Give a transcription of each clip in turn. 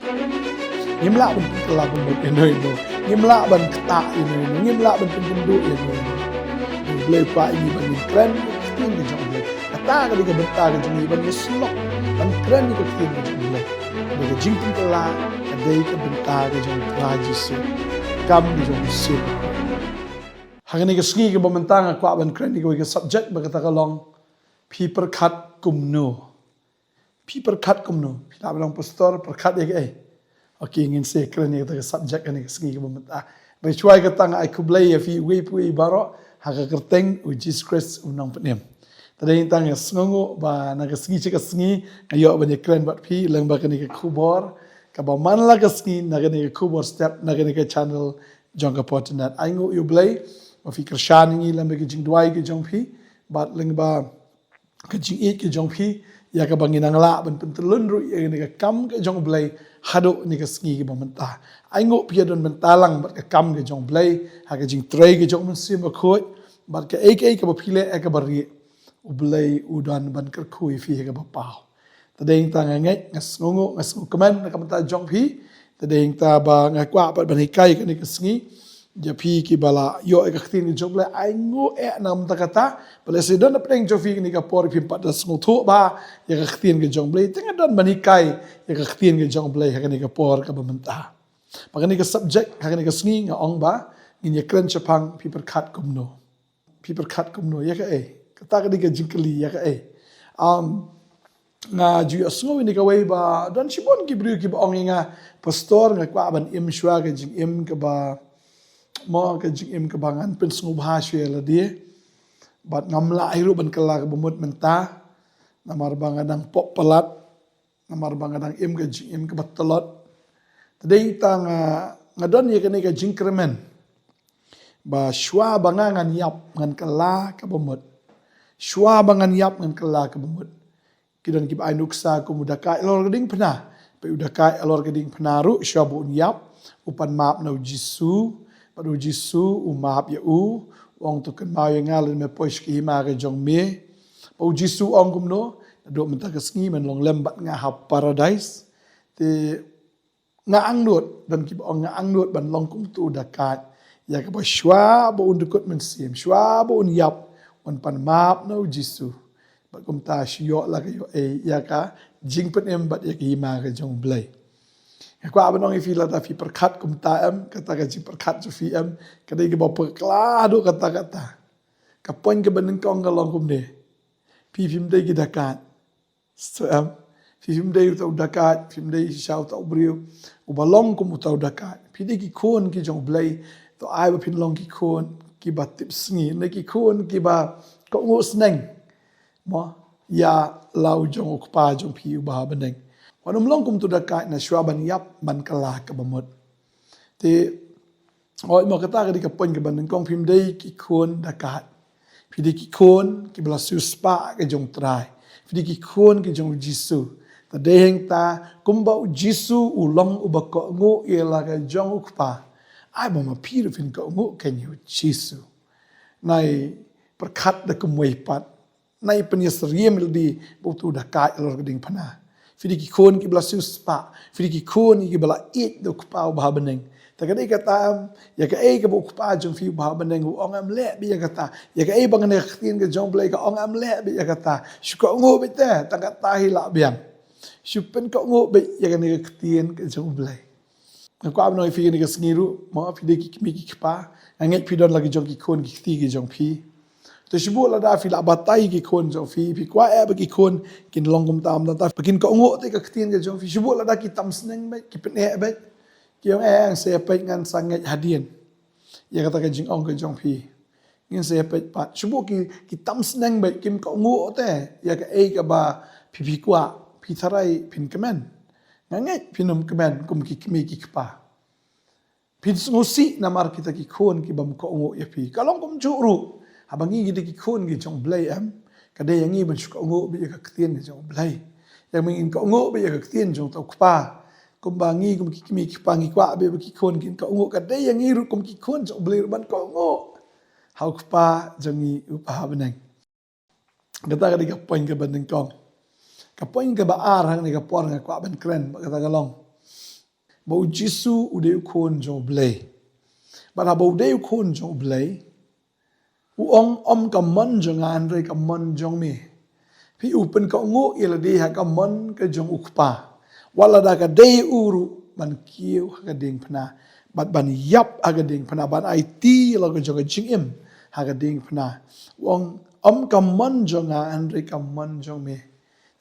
Ngimla ban kelak ban ino ino. Ngimla ban ketak ino ino. Ngimla ban penduduk ino ino. Boleh pak ini ban keren ketin ke jong boleh. Kata ke dia bentar ke jong ban slok. Ban keren ke ketin ke jong boleh. Bagi jingkin kelak kadai ke bentar ke jong trajisu. Kam ke jong sil. Hari ni ke segi ke bentang aku ban keren ke subjek berkata kalong Phi Pyrkhat Kumno. Phi Pyrkhat Kumno. Bila bilang pastor perkhat dia ke okey ingin saya keren ni kata subjek ni segi ke pemerintah. Bercuai kata ngai kublai ya fi pui baro haka kerteng Jesus Christ Nongthymmai. Tadi tang ya sengongo ba na ke segi cek segi ayo banyak keren buat pi lang ba ni ke khubor ka ba man la ke segi na ke ni ke khubor step na ke ni ke channel jong ke Potternet. Aingo you blai ba fi kershan ni lang ba ke jing duai ke jong pi bat lang ba ke jing it ke jong pi ya ke bangin ang la ban pentelun ru ya ni ke kam ke jong blai hado ni ke segi ke pemerintah. Aingo pia don bentalang bat ke kam ke jong blai ha ke jing tray ke jong mensim ba khoi bat ke ke ba phile ke bari ublai udan ban ker khui fi ke ba pau. Tadeng ta ngai ngas ngongo ngas komen na kamta jong pi tadeng ta ba ngai kwa bat ban hikai ke ni ke segi ja pi ki bala yo ke khtin ke jong blai aingo nam ta kata bala se don peng jo fi ni ka por pi pat das ngo tho ba ya ke khtin ke jong blai teng don ban hikai ya ke khtin ke jong blai ha ke ni ka por ka ba mentah. Makanya ke subjek ha ke ni ke segi nga ong ba ngin ya kren chapang Phi Pyrkhat Kumno. Phi Pyrkhat Kumno ya ke kata ke ni ke jingkeli ya ke nga ju asngo ni ka wei ba don sibon ki bru ki ba ong nga pastor nga kwa ban im shwa ke jing im ke ba mo ke jing im ke bangan pen sngu bha shwe la dia bat ngamla airu ban kala ke bumut menta namar bangadang pop pelat namar bangadang im ke jing im ke batelot tadei ta nga don ye ke ni ke jing kremen ba shwa bangangan yap ngan kala ke bumut shwa bangan yap ngan kala ke bumut kidan ki ainuk sa ko mudaka elor geding pena pe udaka elor geding penaru syabu yap upan map no jisu padu jisu umap ya wong tu kan mau yang ngal me pois ki ma ke jong me pau jisu ong kumno do menta ke sngi men long lembat nga ha paradise te nga angnut dan ki ong nga angnut ban long kum tu dakat ya ke ba shwa bo undukut men sim shwa bo un yap on pan map no jisu kum ta shio la ke yo ya ka jing pen em bat ya ki ma ke jong blai ko abanong ifi la ta Phi Pyrkhat kum ta em kata ka jing perkhat ju fi em kadai ke ba perkla do kata ka pon ke beneng kong ka long kum de pi phim dei ki dakat so em phim dei ta dakat phim dei shau ta briu u balong kum ta dakat pi dei ki kon ki jong blai to ai ba phin long ki kon ki ba tip sngi ne ki kon ki ba ko ngo sneng mo ya lau jong ukpa jong pi ba beneng wanum long kum tu dakat na shwa ban yap ban kala ka bamut te oi mo kata ka di ka pon ka ban kong phim dei ki khon dakat phi di ki khon ki bla su spa ka jong trai phi di ki khon ki jong jisu ta deheng ta kum ba jisu u long u ba ko ngo e la ka jong ukpa ai ba ma phi fin ka ngo ka ni jisu nai perkhat da kum wei pat nai penyesriem di butu dakat lor geding pana fidi ki kon ki blasu spa fidi ki kon ki bala it do kpa ba beneng ta kadai kata ya ka ke bu kpa jong fi ba beneng ong am le bi ya kata ya ka bang ne khtin ke jong blai ka ong am le bi ya kata shuko ngo bi te ta kata hi la biang shupen ko ngo bi ya ka ne khtin ke jong blai ko am no fi ne ke sngiru mo fidi ki mi ki kpa anget fi don lagi jong ki kon ki khti ki jong fi to shibu la da fi la batai ki kon jong fi kwa ki kon kin long kum tam ta pakin ko ngo te ka khtin ke jong fi shibu la da ki tam sneng ba ki pen ba ki ong ang se pe ngan sangat hadien ya kata ka jing ong ke jong fi ngin se pe pat shibu ki tam sneng ba kim ko ngo te ya ka ka ba pi kwa pi tharai pin kemen ngangai pinum kemen kum ki kimi ki kpa pin ngusi namar kita ki kon ki bam ko ngo ya pi kalong kum juru abangi gidi ki kon ki jong blai am kadai yangi ban shuka ngo bi ka ktien ki jong blai yang mingin ko ngo bi ka ktien jong ta kpa kum bangi kum ki kimi ki pangi kwa bi ki kon ki ko ngo kadai yangi ru kum ki kon jong blai ban ko ngo hau kpa jangi upa beneng kata ka di ka poin ka beneng kong ka poin ka ba ar hang ni ka por nga kwa ban kren ba kata ka long bau Jisu udeu kon jong blei. Bana bau deu kon jong blei. Uong ka mon jong andre ka mon jong me. Pi upen ka ngo ila de ha ka mon ka jong ukpa. Wala da ka dei uru ban kiu ha ka ding pna. Bat ban yap ha ka ding pna ban IT la ka jong jing im ha ka ding pna. Uong ka mon jong andre ka mon jong me.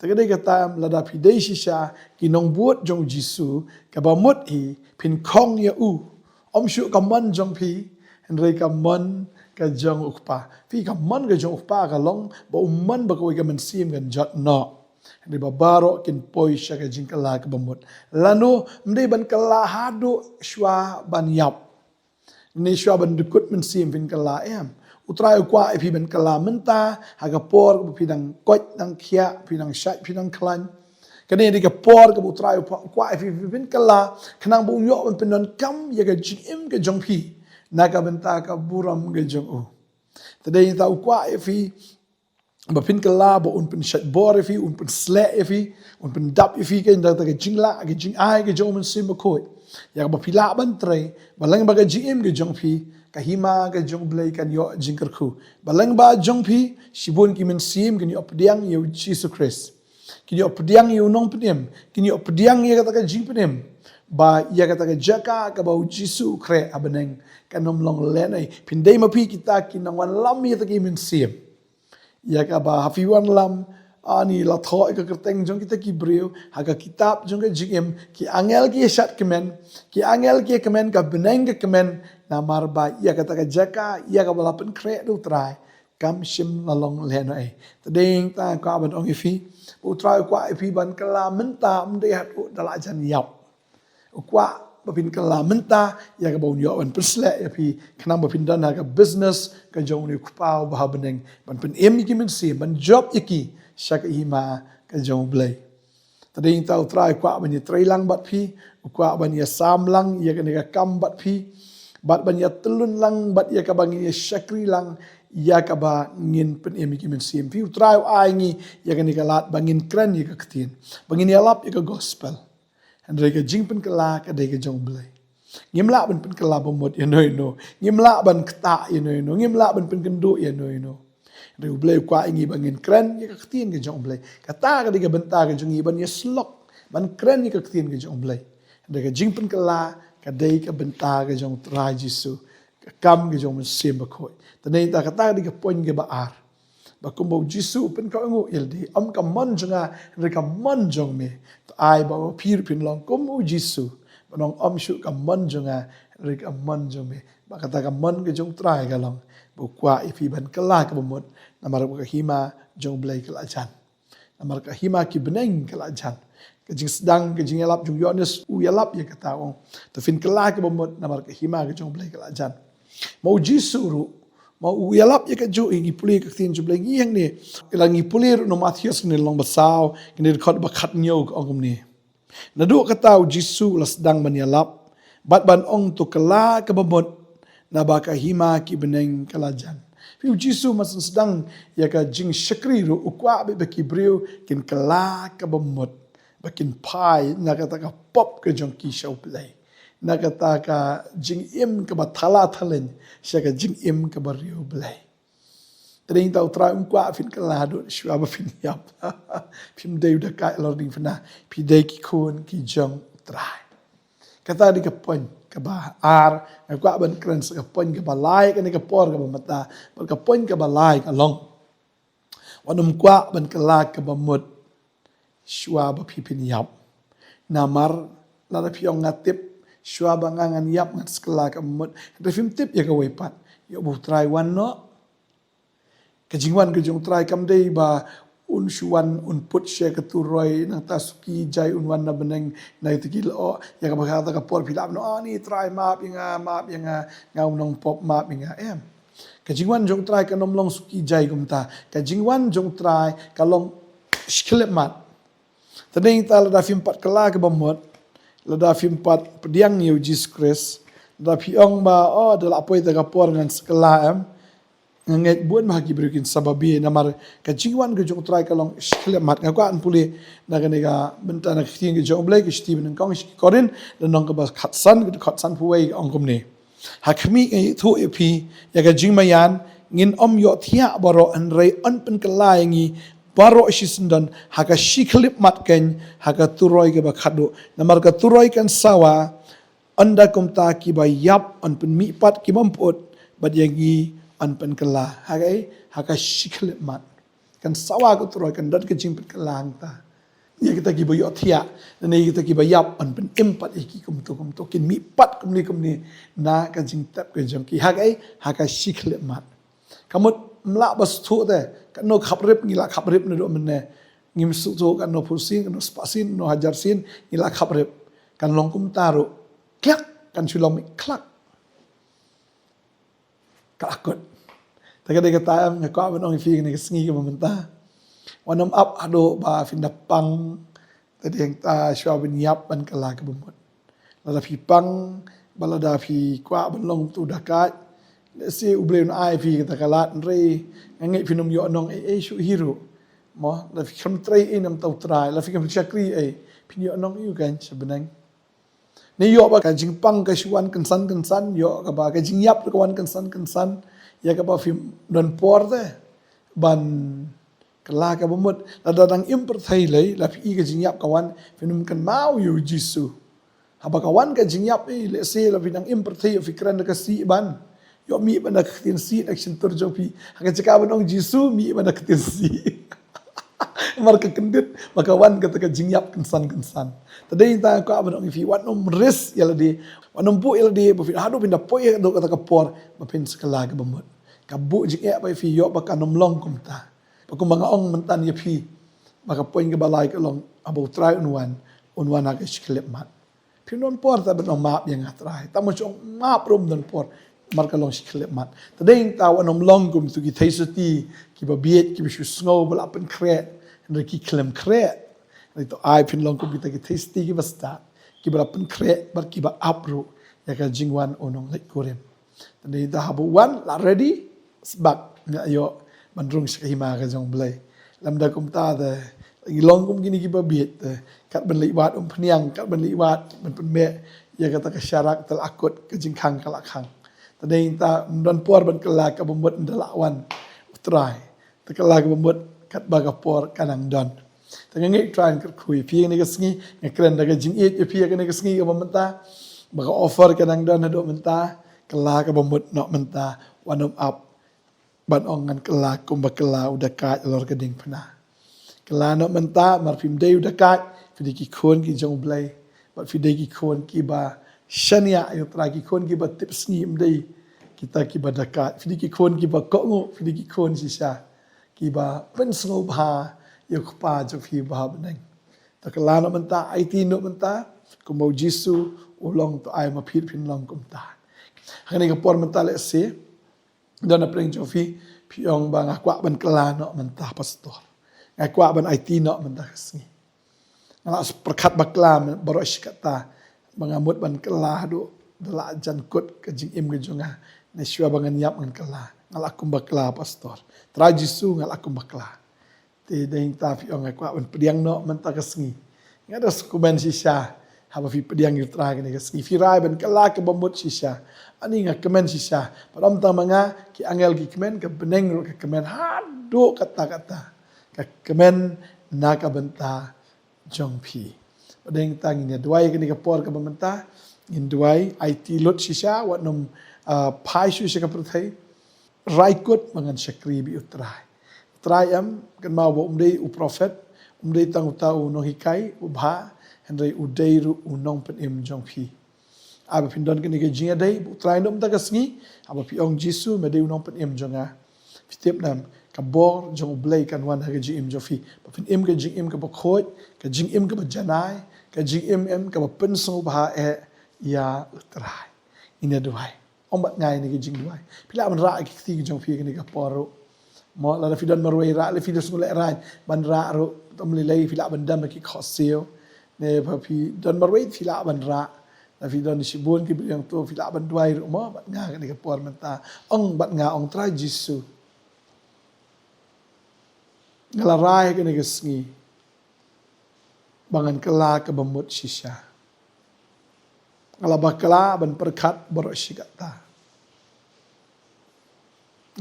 Tagaday katam lada pi dei shisha kinong buat jong Jisu ka ba mut hi pin kong ya u. Shu ka mon jong pi andre ka mon ka jong ukpa. Pi ka mon ka jong ukpa ka long ba umman ba ka man sim kan jot no. Di ba baro kin poi sya ka jing kala ka bamut. Lano mde ban kala hado shwa ban yap. Ni shwa ban dukut man sim fin kala em. Utrai ukwa pi ban kala menta haga por pi dang koit dang khia pi dang syai pi dang klan. Kani di ka por ka utrai ukwa pi bin kala kanang bu yo ban penon kam ya ka jing im ka jong pi. Naga benta ka buram ka jong u. Tadai ta ukwa pi ba pin kala ba un pin syat bor pi un pin slek pi un pin dap pi ka inda ta ka jing la ka jing ai ka jong man sim ba koi. Ya ba pila ban trai ba lang ba ka jing im ka jong pi kahima ka jong blai kan yo jingkar khu balang ba jong pi shibun ki men sim kan yo pediang yo Jesus Christ kin yo pediang yo nong pedem kin yo pediang ye kata ka jing pedem ba ya kata ka jaka ka ba Jesus kre abaneng kan nom long lenai pindai ma pi kita kin nang wan lam ye ta ki men sim ya ka ba hafi wan lam ani la tho ka kerteng jong kita ki breu haga kitab jong ka jingem ki angel ki shat kemen ki angel ki kemen ka beneng ka kemen namar ba ia kata ka jaka ia ka balapen kre du trai kam shim lalong leno ai tading ta ka ban ong ifi u trai kwa ifi ban kala menta mde hat dala jan yap kwa bapin kala menta ia ka bon yo ban persle ifi kanang bapin dan ka business ka jong ni kupau ba beneng ban pen em ki men sim ban job iki syaka hima ka jong blai tading ta u trai kwa ban ye trailang bat pi kwa ban ye sam lang ia ka kam bat pi bat ban ya telun lang bat ya ka bangin ya syakri lang ya ka ba ngin pen emi ki men sim pi utrai ai ngi ya ka ni ka lat bangin kran ya ka ktin bangin ya lap ya ka gospel and re ka jing pen kala ka de ka jong blai ngim la ban pen kala bomot ya no no ngim la ban kta ya no ngim la ban pen kendo ya no re blai kwa ngi bangin kran ya ka ktin ka jong blai kata ka de ka benta ka jong ban ya slok ban kran ya ka ktin ka jong blai re ka jing pen kala kadai ka benta ka jong trai Jisu ka kam ka jong sim ba khoi tanai ta kata di ka pon ke ba ar ba kumbo Jisu pen ka ngu ildi am ka man jonga re ka man jong me to ai ba pir pin long kumbo Jisu banong am shu ka man jonga re ka man jong me ba kata ka man ka jong trai ka long bo kwa ifi ban kala ka bomot namar ka hima jong blai kala jan namar ka hima ki beneng kala jan kajing sedang kajing yalap jung yones u yalap ya kata ong to fin kala ke bomot namar ke hima ke jong blai kala jan mau Jisu ru mau u yalap ya ka jo ngi puli ka tin jong blai ngi hang ni ila ngi puli no Matthews ni long basau ni khot ba khat nyau ka ong ni na du kata u Jisu la sedang ban yalap bat ban ong to kala ke bomot na ba ka hima ki beneng kala jan Piu Jisu mas sedang ya ka jing syakri ru ukwa be ki breu kin kala ke bomot bakin pai nakata ka pop ke jong ki show play nakata ka jing im ka bathala thalen sya ka jing im ka bario play tring tau tra kwa fin kala do shwa ba fin yap pim deu da ka lording fina pi de ki kun ki jong trai kata di ka pon ka ba ar kwa ban kran sa ka pon ka ba lai ka ni ka por ka ba mata ka pon ka ba lai ka long wanum kwa ban kala ka ba mut shua ba pipin yap namar la piong ngatip shua ba ngangan yap ngat skala ka mut refim tip ya ka wepat yo bu try one no ka jingwan ka jong try kam dei ba un shuan un put she ka tu roi nang ta suki jai un wan na beneng na tikil o ya ka ba ka por pilap no ani try map inga ngau nong pop map inga em ka jingwan jong try ka nom long suki jai gumta ka jingwan jong try ka long skilep mat tading ta lada fim pat kala ke bomot lada fim pat pediang yu Jesus Christ lada piong ba dala apoi ta kapor ngan skala em nget buan bahagi berukin sababi namar kajingwan ke jong try kalong skle mat ngakwa an puli naganega benta na khting ke jong blai ke steven kong korin dan nong ke bas khatsan puwei ongkom ni hakmi ngai thu epi ya ka jingmayan ngin yo thia baro an rei an pen kelai ngi baro sisendan haka shiklip mat ken haka turoi ke ba khadu namar ka turoi kan sawa anda kumta ki ba yap an pen mi pat ki mamput bad yagi an pen kala hagai haka shiklip mat kan sawa ko turoi kan dat ke jing pen kalang ta ya kita ki boyo thia ne kita ki bayap an pen empat iki kum to kin mi pat kum ni na ka jing tap ke jong ki hagai haka shiklip mat kamut mla bas thu te kan no khaprip ngila khaprip no do menne ngim su to kan no phusin kan no spasin no hajar sin ngila khaprip kan longkum taru klak kan Shillong klak kalakut tagad kata am ngakwa banong fi ni sngi ke mamenta wanam up ado ba findapang tadi yang ta shwa bin yap ban kala ke bumut lada fi pang balada fi kwa banlong tu dakat se ubleun ai fi kata kalat re ngai finum yo nong shu hero mo la fi kham trai inam tau trai la fi kham chakri pin yo nong yu kan sebenang ni yo ba ka jing pang ka shwan kan san yo ka ba ka jing yap ka wan kan san ya ka ba film don por te ban kala ka bumut la dadang imper thai lei la fi ka jingyap kawan finum kan mau yu jisu haba kawan ka jingyap le se la finang imper thai fikran ka si ban yo mi ban ka tin si action tur jo pi ka jika banong jisu mi ban ka tin si mar ka kendit makawan ka ka jingyap kan san tadai ta ka banong fi wan nom ris ya la di wan nom bu ya la di bu fi hadu pinda poi do ka ka por ma pin skala ka bumut kabu jik ya bai fi yo baka nom long kum ta pakum mga ong mentan ye phi maka poin ke balai ke long abo try unwan ka shiklip mat phi non por ta ben map yang atrai ta mo chong map rum don por mar ka long shiklip mat ta ding ta wanom long kum tu ki thaisati ki ba biet ki bishu snow bal apen kret and ki klem kret ni to ai phin long kum ki ta ki thaisati ki basta ki ba apen kret bar ki ba apru ya ka jingwan onong lek korem ta ding ta habu wan la ready sebab nga yo mandrung sakahima ka jong blai lamda kum ta de long kum gini ki babit kat ben liwat phniang kat ben liwat ben me ya kata ka syarak tel akut ke jingkhang kala khang tadai ta don por ben kala ka bembut ndalawan utrai ta kala ka bembut kat baga por kanang don ta ngi try kat khui pi ni ka sngi ngakren da ka jing e pi ka ni ka sngi ka bementa baga offer kanang don do menta kala ka bembut no menta wanom up ban ongan kela kumba kela udah kat lor keding pernah kela no menta mar fim day udah kat fidi ki khon ki jong blai bat fidi ki khon ki ba shania ayo tra ki khon ki ba tips ni mdai kita ki ba dakat fidi ki khon ki ba kongo fidi ki khon sisa ki ba pen sngo ba yo khpa jo fi ba benang ta kela no menta it no menta kumau jisu ulong to ai ma phir phin long kum ta hani ka por menta le se dan apreng jofi piong bang akwa ban kela no mentah pastor akwa ban IT no mentah kesni ngala perkat bakla barosh kata bangamut ban kela do dala jan kut ke jing im ke jonga ne shwa bangan yap ngan kela ngala kum bakla pastor trajisu ngala kum bakla te ding ta piong akwa ban pediang no mentah kesni ngada skuban sisa haba fi pediang yu tra ke kesni fi rai ban kela ke bamut sisa ani nga kemen sisa padam ta manga ki angel ki kemen ke beneng ro ke kemen hadu kata-kata ke kemen na ka benta jongpi padeng ta ngi duai ke ni ke por ke benta in duai IT lot sisa wat nom pai su se ka prothai raikut mangan sakri bi utrai am kan mau bo umdei u prophet umdei tang utau no hikai ubha hendai udeiru unong pen im jongpi aba pindon ke nige jinga dai try nom ta kasngi aba piong jisu me dei nom pen em jonga fitep nam ka bor jong blai kan wan ha ge jim jofi pa fin em ge jing em ka ba khoj ka jing em ka ba janai ka jing em ka ba pen so ba ya utrai ina duai ombat ngai ni ge jing duai pila man ra ki ti jong fi ke ni ka poro mo la fi don marwei ra le fi dos ngule ra ban ra ro tom le lei pila ban dam ki khosio ne pa fi don marwei pila ban ra Tapi don sibun ki yang tu filak ban duai rumah bat nga ni ke por menta ong bat nga ong try jisu ngalarai ka nagasngi bangan kala ka bamut shisha ngalabakala ban perkat borok shigata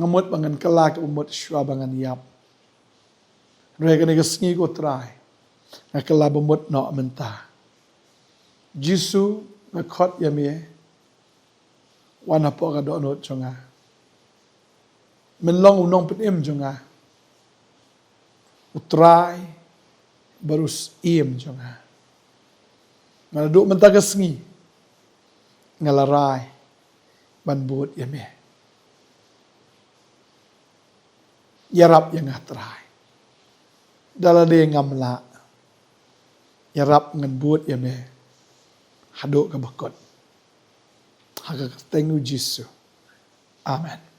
ngamut bangan kala ka bamut shwa bangan yap rai ka nagasngi ko try ngakala bamut no menta Jisu ngakot yami wana po ka do no chonga menlong unong penim jonga utrai barus iem jonga ngaduk mentagasngi ngalarai ban buat yame yarap yang atrai dalade ngamla yarap ngan buat yame haduk ka bakot haga tengu Jisu amen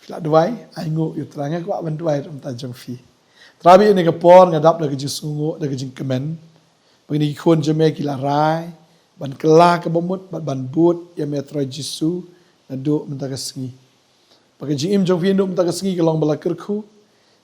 Fila duai, aingu yu terangnya kuat bantuai rum tajam fi. Terabi ini kepor ngadap dah kerja sungu dah kerja kemen. Begini kun jeme kila rai, ban kelah ke bomut ban but ya metro Jisu naduk mentagasngi. Pakai jim jong fi nduk mentagasngi ke long bala kerku.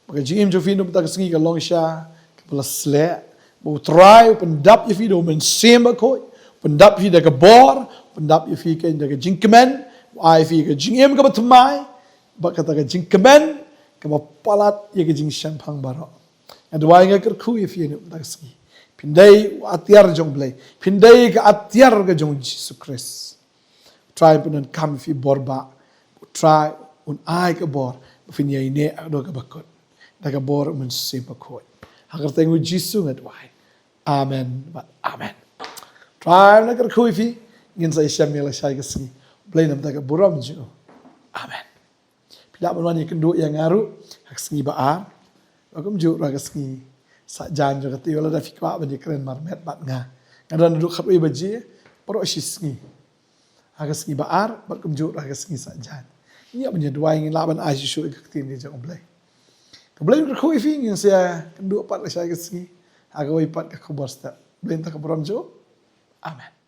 Pakai jim jong fi nduk mentagasngi ke long sha ke bala slek. Bau try pendap ya fi do men semba koi. Pendap fi dah ke bor, pendap ya fi ke dah ke jing kemen, ai fi ke jing em ke batumai. Bak kata ke jing kemen ke palat ye ke jing shampang barok adwa nga kerku ye fi nu taksi pindai atiar jong blai pindai ke atiar ke jong Jesus Christ try punan kam fi borba try un ai ke bor fin ye ne do ke bakot da ke bor mun se bakot hagar tengu Jesus ngadwa amen amen try na kerku fi ngin sai shamel sai ke si blai nam ta ke buram ju amen Dak menwani kenduk yang ngaru hak sengi baar. Aku mjuk raga sengi sak jan jo kati wala da fikwa ban keren marmet bat nga. Ngadan duduk khatui baji pro sengi. Hak sengi baar bat mjuk raga sengi sak jan. Ini punya dua ingin laban aisyu ke tin dia jong blai. Keblai ku fi ngin sia kenduk pat la sai ke sengi. Hak wai pat ke khubor sta. Blai ta ke brom jo. Amen.